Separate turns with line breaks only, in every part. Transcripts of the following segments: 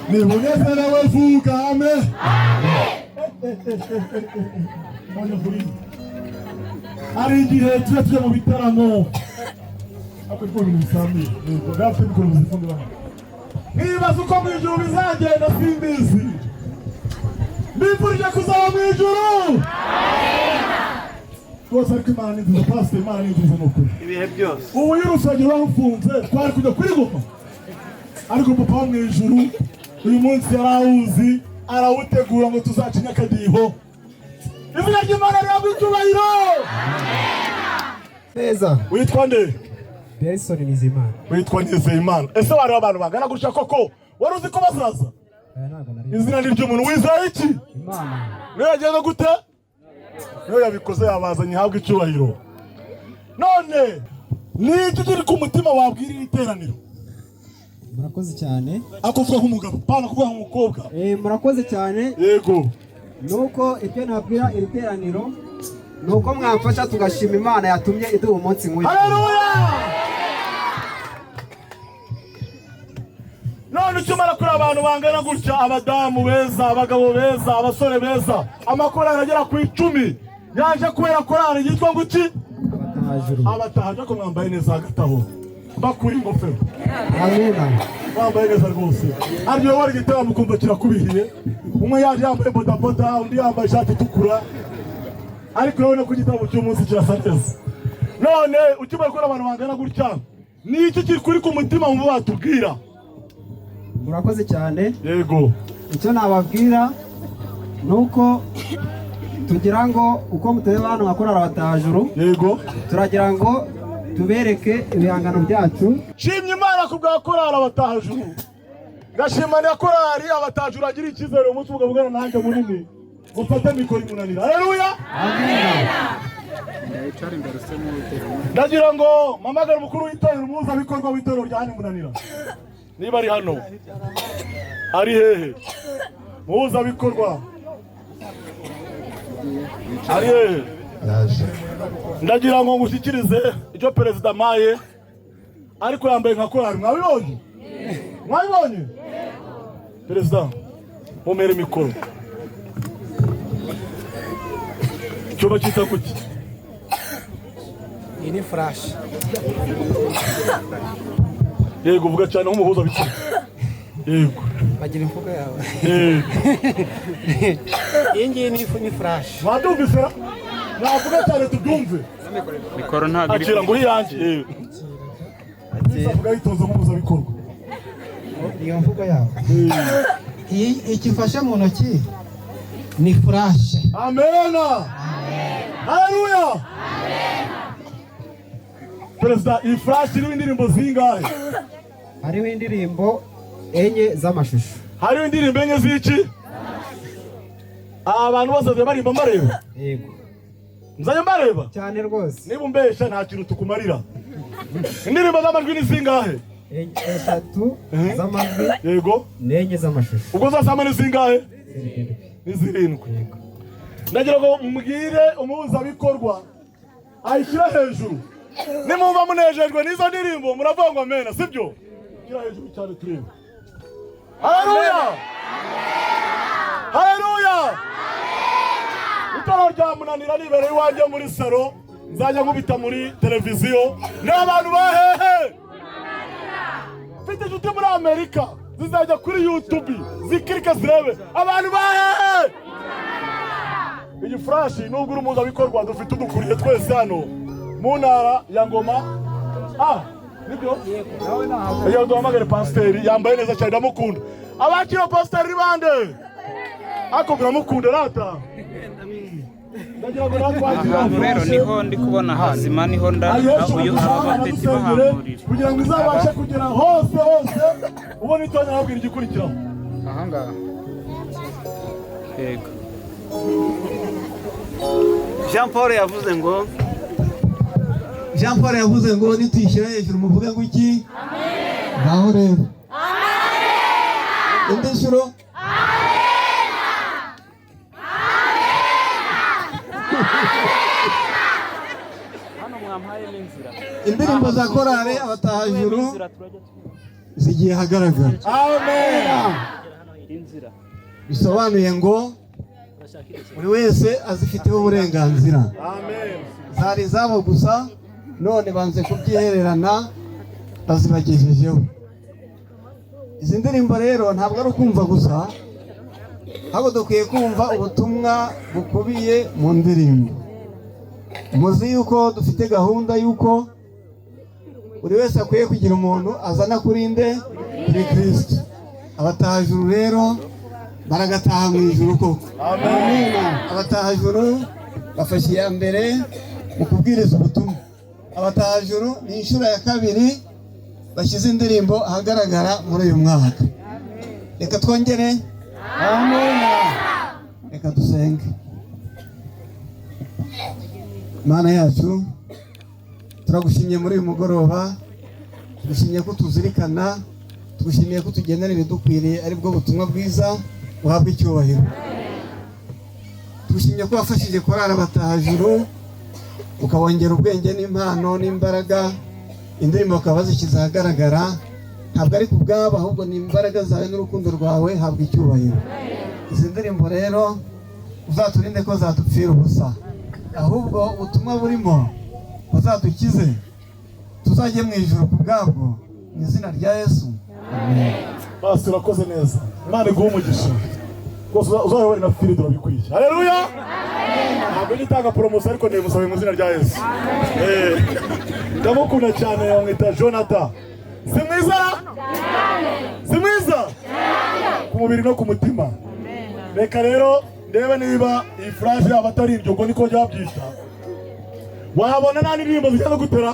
Munezero wevuga amen. Ari igihe tujya mu bitaramo akora ibintu bisamye ngo gafite mikoro muzifunga bana. Nibaza uko mu ijuru bizagenda simbizi. Mbifurije kuzaba mu ijuru. Rwose ariko Imana ni nziza, pastor Imana ni nziza n'ukuri.
Ibihe byose.
Ubu y'urusengero bafunze twari kujya kuri goma. Ariko papa wo mu ijuru uyu munsi yarawuzi arawutegura ngo tuzacinya akadiho. Izina ry'Imana rihabwe icyubahiro.
Neza.
Witwa nde?
Nelson Nizimana.
Witwa Nizimana. Ese wari abantu bangana gutya koko wari uzi ko bazaza? Izina ry'umuntu wizeye iki?
Imana.
Niyo yagenda gute? Niyo yabikoze yabazanye habwe icyubahiro. None ni iki kiri ku mutima wabwira iri teraniro?
Murakoze cyane.
Akuvuga nk'umugabo, pana kuvuga nk'umukobwa.
Murakoze cyane.
Yego.
Nuko ibyo nabwira iri teraniro nuko mwamfasha tugashima Imana yatumye iduha umunsi nk'uyu.
Haleluya! None cyumara kuri abantu bangana gutya, abadamu beza, abagabo beza, abasore beza, amakorali agera ku 10 yaje kubera korali yitwa nguki? Abatahaje ko mwambaye neza hagataho. Bakuri ingofero.
Amina.
Mwambaye neza rwose. Aryo wari gitera mukumva kirakubihiye. Umwe yaje yambaye bodaboda, undi yambaye ishati itukura. Ariko urabona ko igitabo cy'umunsi kirasa neza. None ukimara kuri abantu bangana gutya, ni iki kiri kuri ku mutima mu batubwira?
Murakoze cyane.
Yego.
Icyo nababwira nuko tugira ngo uko mutureba hano ngakorara abatahajuru.
Yego.
Turagira ngo tubereke ibihangano byacu.
Shimye Imana kubwa korali abatahajuru. Gashimana korali abatahajuru agira icyizere umunsi mugabugana nanjye munini. Gufata mikoro imunanira. Haleluya.
Amina.
Ndagira ngo mamagara mukuru w'itorero umuza bikorwa w'itorero rya hano munanira. Niba ari hano. Ari hehe? Muza bikorwa. Ari hehe? Ndagira ngo ngushyikirize icyo perezida Maye ariko yambaye nka korali. Mwabibonye? Mwabibonye? Perezida mumere mikoro. Cyoba cyita kuki?
Ini flash.
Yego vuga cyane nk'umuhuza bikira. Yego.
bagira imvugo yawe. Iyi ngiyi ni flash.
Mwadumvise? Navuga cyane tubyumve.
Mikoro ntabwo iri.
Akira ngo yanjye. Avuga yitoza mubuza bikorwa.
Iyo mvugo yawe. Iyi ikifashe mu ntoki ni flash.
Amen. Haleluya. Perezida, iyi flash iriho indirimbo zingahe?
Hariho indirimbo enye z'amashusho.
Hariho indirimbo enye z'iki? Abantu bose barimba mareba.
Yego.
Muzanye mareba?
Cyane rwose.
Niba umbesha nta kintu tukumarira. Indirimbo z'amajwi ni zingahe?
Eshatu z'amajwi.
Yego.
N'enye z'amashusho.
Ubwo zasama ni zingahe? Ni zirindwi. Ndagira ngo mubwire umuhuzabikorwa ayishyira hejuru. Nimumva munejejwe n'izo ndirimbo muravuga ngo amena, sibyo? Shyira hejuru cyane turebe. Haleluya! Haleluya! Itoro rya munanira nibereye iwanjye muri salo, nzajya nkubita muri televiziyo n'abantu bahehe. Mfite inshuti muri Amerika zizajya kuri YouTube zikirika zirebe abantu bahehe. Iyi flash nubwo uri umuhuzabikorwa dufite udukuriye twese hano mu ntara ya Ngoma. Nibyo? Iyo duhamagare pasiteri yambaye neza cyane ndamukunda. Abakira pasiteri bande? Ako biramukunda rata. Ndagira ngo natwakira.
Rero niho ndi kubona hazima niho uyu abatetsi bahangurira.
Kugira ngo izabashe kugera hose ubone itonya nabwira igikurikiraho.
Aha ngaha. Yego.
Jean Paul yavuze ngo nitwishyira hejuru muvuge ngo iki? Amen. Ngaho rero. Amen. Indi nshuro? Amen.
Hano mwampaye n'inzira.
Indirimbo za korale abatahajuru zigiye hagaragara.
Amen.
Inzira.
Bisobanuye ngo buri wese azifiteho uburenganzira.
Amen.
Zari zabo gusa none banze kubyihererana bazibagejejeho. Izi ndirimbo rero ntabwo ari ukumva gusa, ahubwo dukwiye kumva ubutumwa bukubiye mu ndirimbo. Muzi yuko dufite gahunda yuko buri wese akwiye kugira umuntu azana kuri Kristo. Abatahajuru rero baragataha mu ijuru koko.
Amen.
Abatahajuru bafashe iya mbere mu kubwiriza ubutumwa. Abatahajuru ni inshuro ya kabiri bashyize indirimbo ahagaragara muri uyu mwaka. Reka twongere. Amen. Reka dusenge. Mana yacu, turagushimye muri uyu mugoroba, tugushimye ko tuzirikana, tugushimiye ko tugendana ibidukwiriye ari bwo butumwa bwiza uhabwa icyubahiro. Tugushimye ko wafashije korali abatahajuru ukabongera ubwenge n'impano n'imbaraga, indirimbo bakaba bazishyize ahagaragara, ntabwo ari ku bwabo ahubwo ni imbaraga zawe n'urukundo rwawe, habwa icyubahiro. Izi ndirimbo rero uzaturinde ko zadupfira ubusa, ahubwo ubutumwa burimo buzadukize, tuzajye mu ijuru ku bwabwo, mu izina rya Yesu. Amen.
Basi urakoze neza. Imana iguhe umugisha. Rwose uzayobore na Filido urabikwiye. Haleluya! Ntabwo nitanga promotion ariko ndimusabe mu izina rya Yesu. Ndamukunda cyane yamwita Jonathan. Si mwiza? Si mwiza? Ku mubiri no ku mutima. Reka rero ndebe niba iyi flash yaba atari ibyo ngo niko byabyita. Wahabona nani ndirimbo zijya gutera?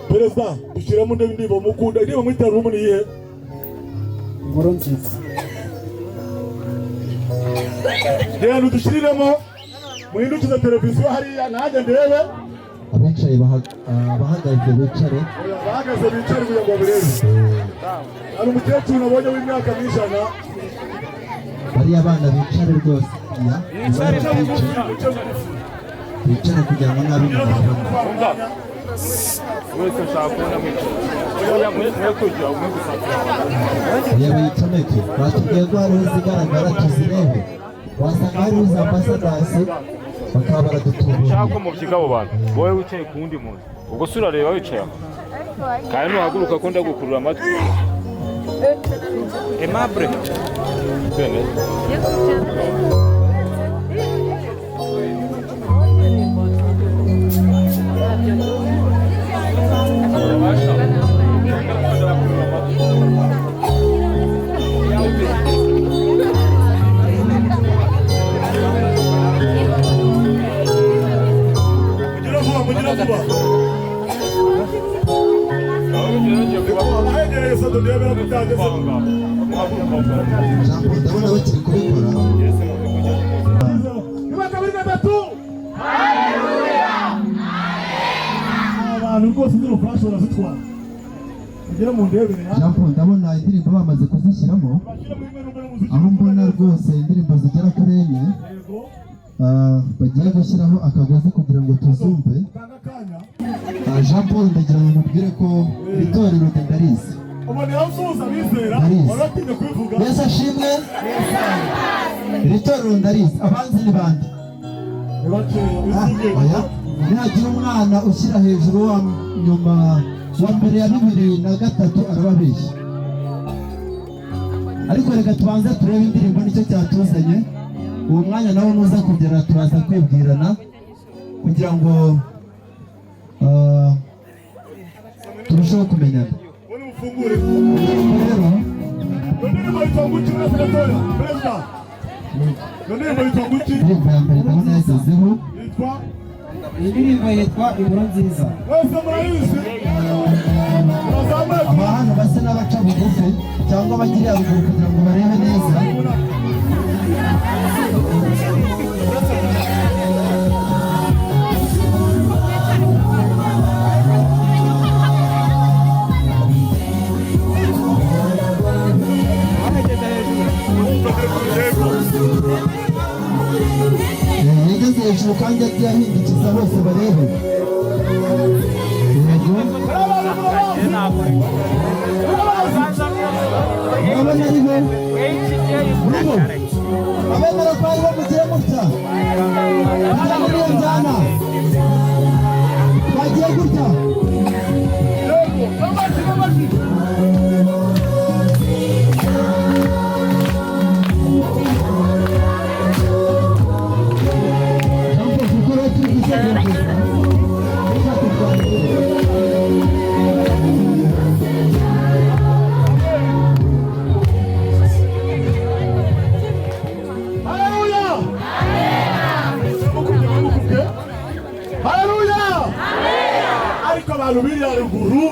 Perezida, dushyiramo ndirimbo mukunda, ndirimbo mwitera rumuni yihe?
Inkuru nziza.
Rero dushiriremo muhindukiza televiziyo hariya nanjye ndebe.
Abicaye bahagaze bicare.
Bahagaze bicare kugira ngo birebe. Hari umukecuru nabonye w'imyaka n'ijana.
Bariya abana bicare rwose. Bicare kugira ngo nabi
Wese nshaka kubona mwicaye. Oya mwe kujya umwe gusatira.
Reba yicomeke. Batubwiye ko hariho izigaragara tuzirebe. Wasanga hariho za ambasadasi bakaba baradutubura.
Nshaka mu kigabo bantu. Wowe wicaye ku wundi muntu. Ubwo sura reba wicaye aho. Kandi nuhaguruka ko ndagukurura amatwi. Aimable.
ndabona bakiri kubikora.
abantu rwose n'urufasha barazitwara ugera mu ndebere
Jean Paul ndabona indirimbo bamaze kuzishyiramo, aho mbona rwose indirimbo zigera kuri enye bagiye gushyiraho akagozi kugira ngo tuzumve. Jean Paul ndagira ngo mubwire ko iri torero ndarizi. Yesu ashimwe. Iri torero ndarizi. Abanzi ni bande? Nihagira umwana ushyira hejuru wa nyuma wa mbere ya 2003 arababeshya. Ariko reka tubanze turebe indirimbo nicyo cyatuzanye. Uwo mwanya nawe nuza kugera turaza kwibwirana kugira ngo turusheho kumenyana. Indirimbo ya mbere ndabona yagezeho.
Indirimbo yitwa Inkuru Nziza.
Aba hano basa n'abaca bugufi cyangwa bagiriye ruguru kugira ngo barebe neza. Yageze hejuru kandi yagiye ahindukiza bose barebe. Urabona ari bo? Abemera ko ari bo mugire mutya. Kugira ngo niyo njyana twagiye gutya.
abantu biriya ruguru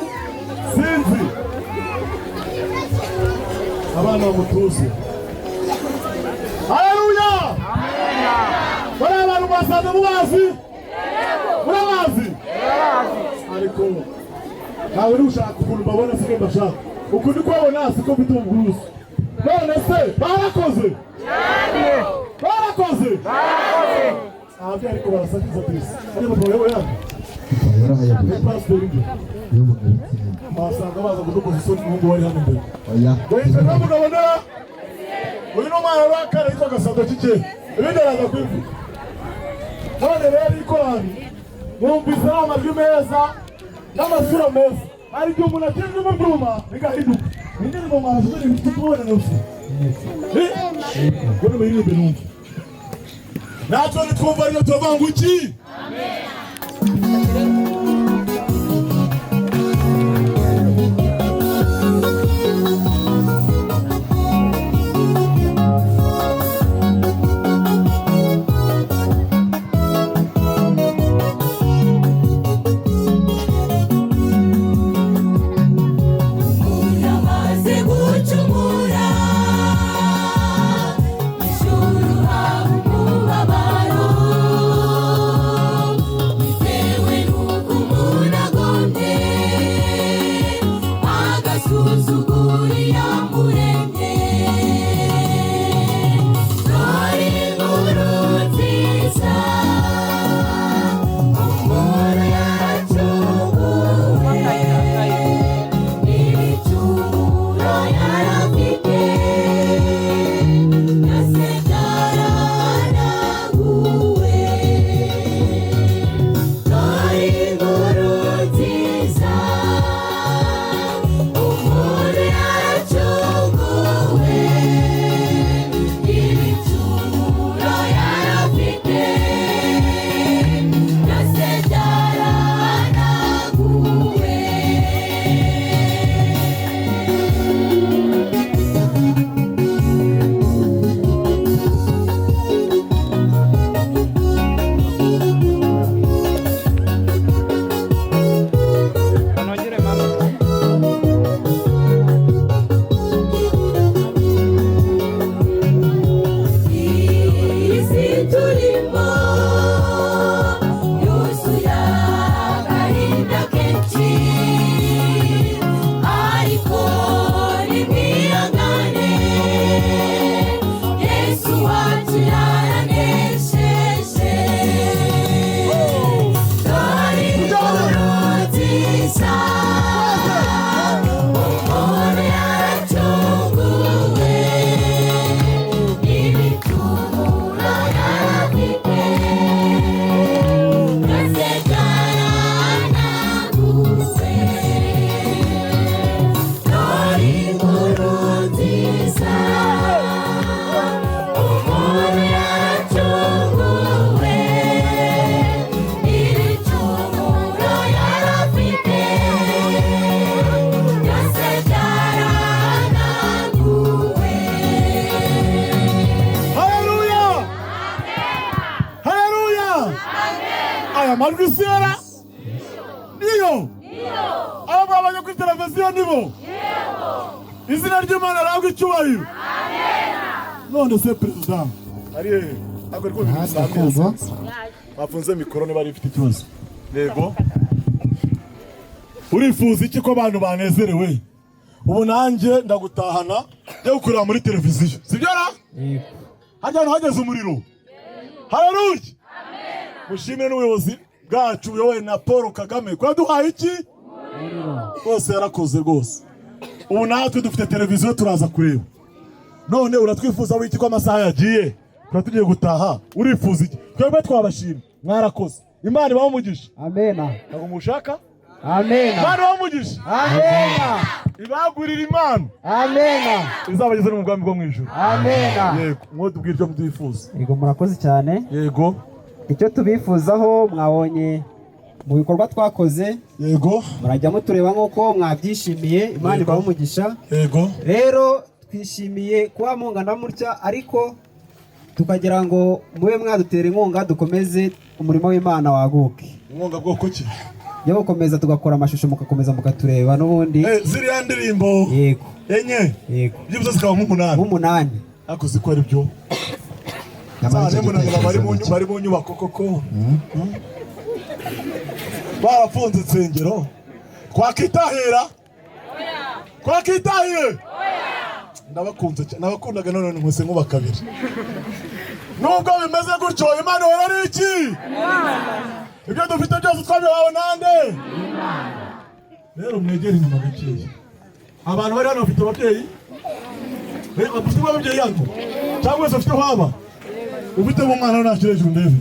sinzi abana bamutuze. Haleluya! Bari abantu basanze mubazi? Murabazi? Ariko ntawe uri gushaka ukuntu mbabona siko mbashaka. Uku ndi kubabona siko mfite ubwuzu. None se barakoze? Barakoze? Ababyeyi ariko barasakiza twese. Ariko twayoboye hano. Basanga baza kudukoza isoni n'umuhungu wari hano imbere. Wahise namugabona uyu n'umwana w'akara yitwa Gasado Kike ibindi araza kwivuga. None rero ikorani mwumvise amajwi meza n'amasura meza, hari igihe umuntu atinze mu byuma bigahinduka. Indirimbo mwazi ziri mu kubona nose ngo nimuririmbe numva natwe nitwumva ariyo tuvuga ngo iki.
Ijuru haba umubabaro bitewe n'uko
aya majwi siyora niyo abo babanye kuri televiziyo nibo izina ry'Imana rabwe icyubahiro none se perezida ari ntabwo rwo bisanzwe bafunze mikoro niba ari ifite ikibazo yego urifuza iki ko abantu banezerewe ubu nanjye ndagutahana njye gukurira muri televiziyo sibyo ra hajya hageze umuriro haleluya mushimire n'ubuyobozi bwacu buyobowe na Paul Kagame ko yaduhaye iki rwose yarakoze rwose ubu natwe dufite televiziyo turaza kureba none uratwifuza wiki ko amasaha yagiye tuba tugiye gutaha urifuza iki twebwe twabashima mwarakoze Imana ibahe umugisha
amena
ntabwo mushaka
amena
Imana ibahe umugisha
amena
ibagurira Imana
amena
izabageze no mu bwami bwo mu ijuru
amena
yego mwotubwira ibyo mwifuza
yego murakoze cyane
yego
icyo tubifuzaho mwabonye mu bikorwa twakoze
yego
murajya mutureba nk'uko mwabyishimiye Imana ibahe umugisha
yego
rero twishimiye kuba mungana mutya ariko tukagira ngo mube mwadutera inkunga dukomeze umurimo w'Imana waguke
inkunga bwoko ki
yo gukomeza tugakora amashusho mugakomeza mukatureba n'ubundi
ziriya ndirimbo
yego
enye
yego
ibyo zikaba nk'umunani ariko ziko ari byo bari mu nyubako koko barafunze insengero twakitahira ndabakunze cyane nabakundaga none mwese nkuba kabiri nubwo bimeze gutyo Imana ihora ari iki ibyo dufite byose twabihawe nande rero mwegere inyuma gakeya abantu bari hano bafite ababyeyi bafite ababyeyi hano cyangwa wese afite haba ufite umwana ntakire hejuru ndebe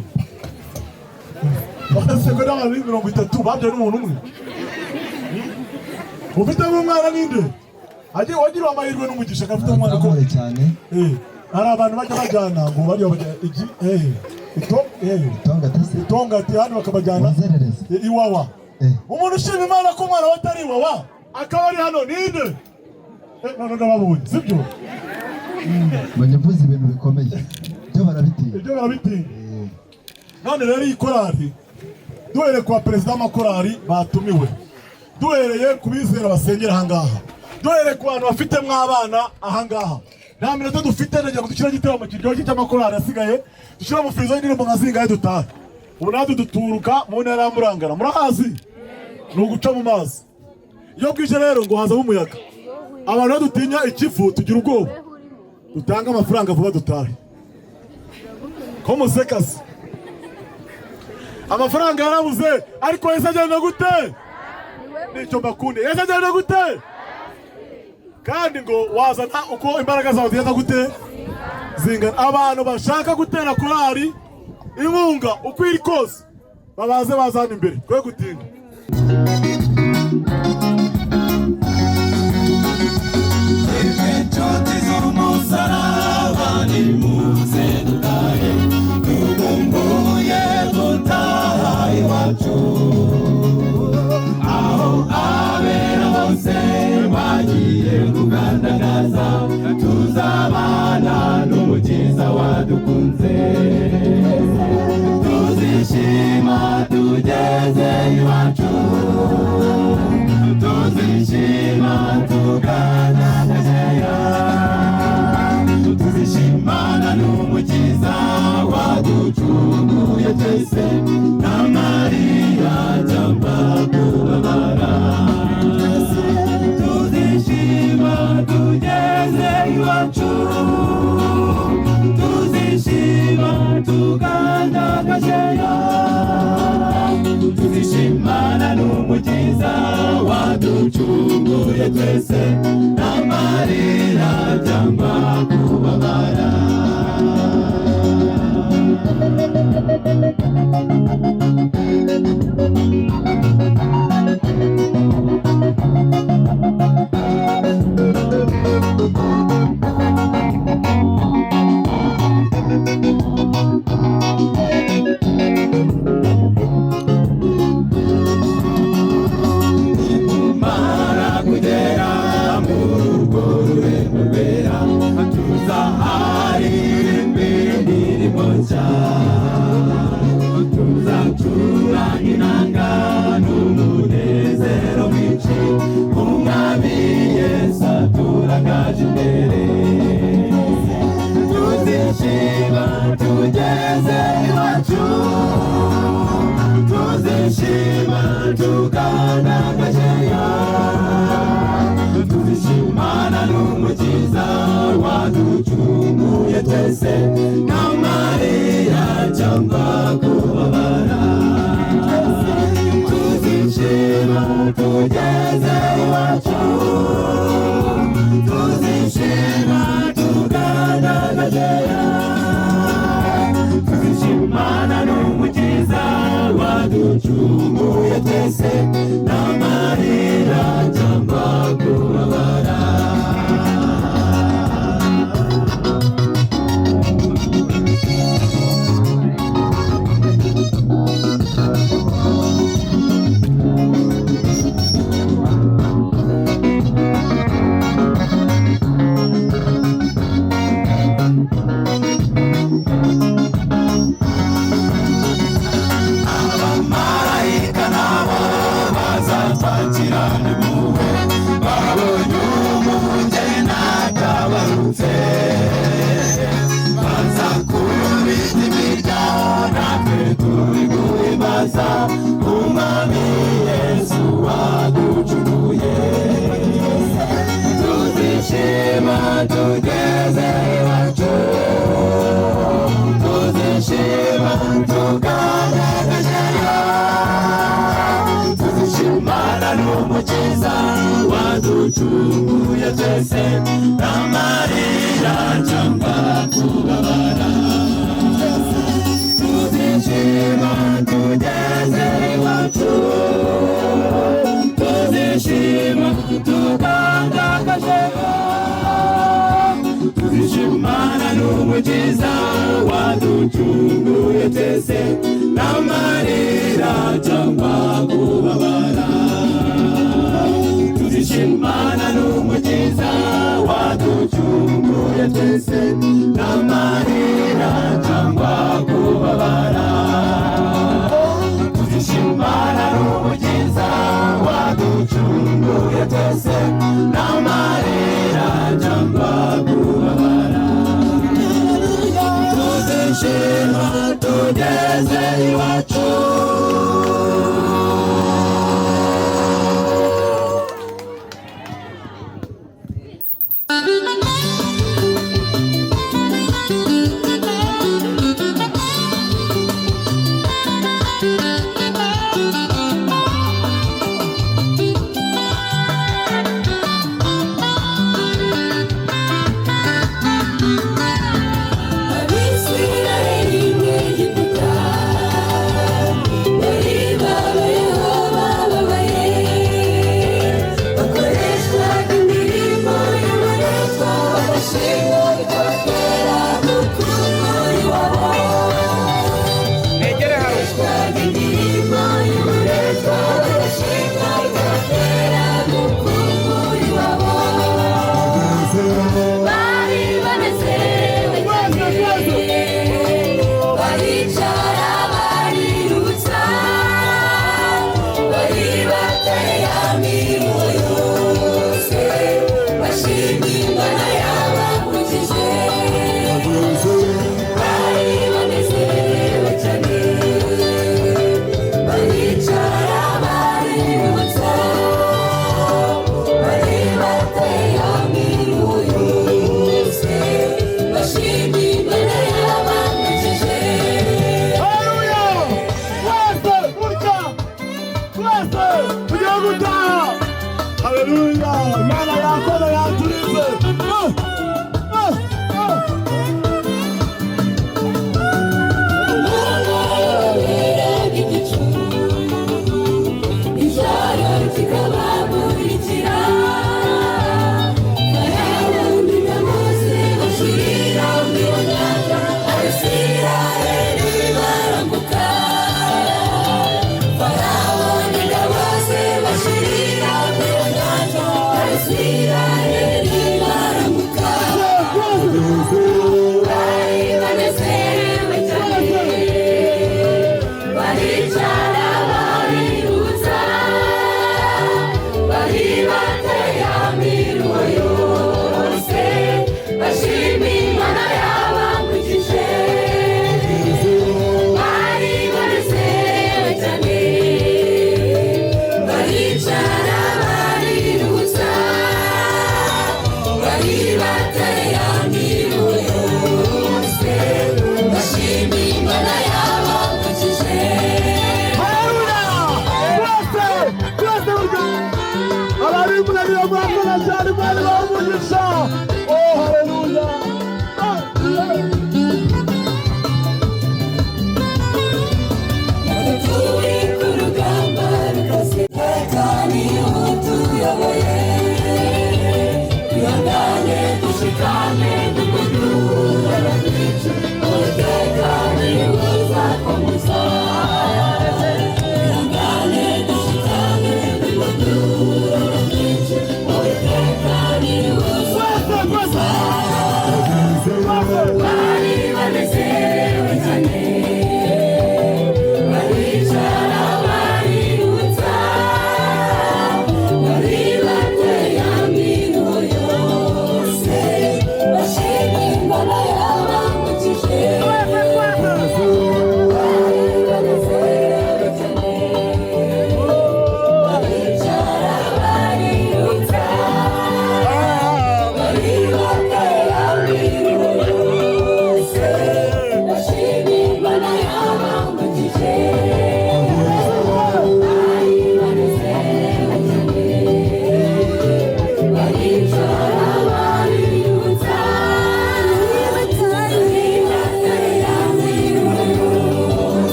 bafite ko n'abantu 30 babyaye n'umuntu umwe ufite umwana ninde agiye wagira amahirwe n'umugisha afite umwana ko
cyane
hari abantu bajya bajyana ngo bari itonga ati hano bakabajyana iwawa umuntu ushima Imana ko umwana we atari iwawa akaba ari hano ninde none ndababonye sibyo
banyavuze ibintu bikomeye ibyo barabitinya
none rero iyi korali duhereye kwa perezida w'amakorali batumiwe duhereye ku bizera basengera ahangaha duhereye ku bantu bafitemo abana ahangaha nta minota dufite ndagira ngo dushyire igiteramo kiryoshye cy'amakorali asigaye dushyire amafirizo y'indirimbo nka zingahe dutahe ubu natwe duturuka mu ntara ya Murangara murahazi ni uguca mu mazi iyo bwije rero ngo hazamo umuyaga abantu badutinya ikifu tugira ubwoba dutanga amafaranga vuba dutahe ko musekasi amafaranga yarabuze ariko Yesu agenda gute nicyo mbakunde Yesu agenda gute kandi ngo wazana uko imbaraga zawe zigenda gute zingana abantu bashaka gutera korali inkunga uko iri kose babaze bazana imbere kwe gutinda
inshuti z'umusaraba nimuze dutahe tugumbuye gutaha iwacu aho abera bose bagiye kugandagaza tuzabana n'umukiza wadukunze tuzishima tugeze iwacu tuzishima tuganagazeyo tuzishimana n'umukiza waducunguye twese n'amarira cyangwa kubabara tuzishima tugeze iwacu tuzishima tuganagazeyo tuzishimana n'umukiza waducunguye twese n'amarira cyangwa kubabara tuzishima tugeze iwacu, tuzishima tukanagajeyo, tuzishimana n'umukiza waducunguye twese, n'amarira cyangwa kubabara. Tuzishima tugeze iwacu, tuzishima tukanagajeyo, tuzishimana n'umukiza waducunguye twese, n'amarira cyangwa kubabara. Abamarayika nabo bazatwakirana impuhwe, babonye umugeni n'akabarutse, bazakubita imiryango natwe turi guhimbaza umwami Yesu waducunguye. Tuzishima tugeze iwacu, tuzishima tukanagajeyo, tuzishimana n'umukiza waducunguye twese, n'amarira cyangwa kubabara. Tuzishima tugeze iwacu, tuzishima tukanagajeyo, tuzishimana n'umukiza waducunguye twese, n'amarira cyangwa kubabara. Tuzishimana n'umukiza waducunguye twese, n'amarira cyangwa kubabara. Tuzishimana n'umukiza waducunguye twese, n'amarira cyangwa kubabara. Tuzishima tugeze iwacu,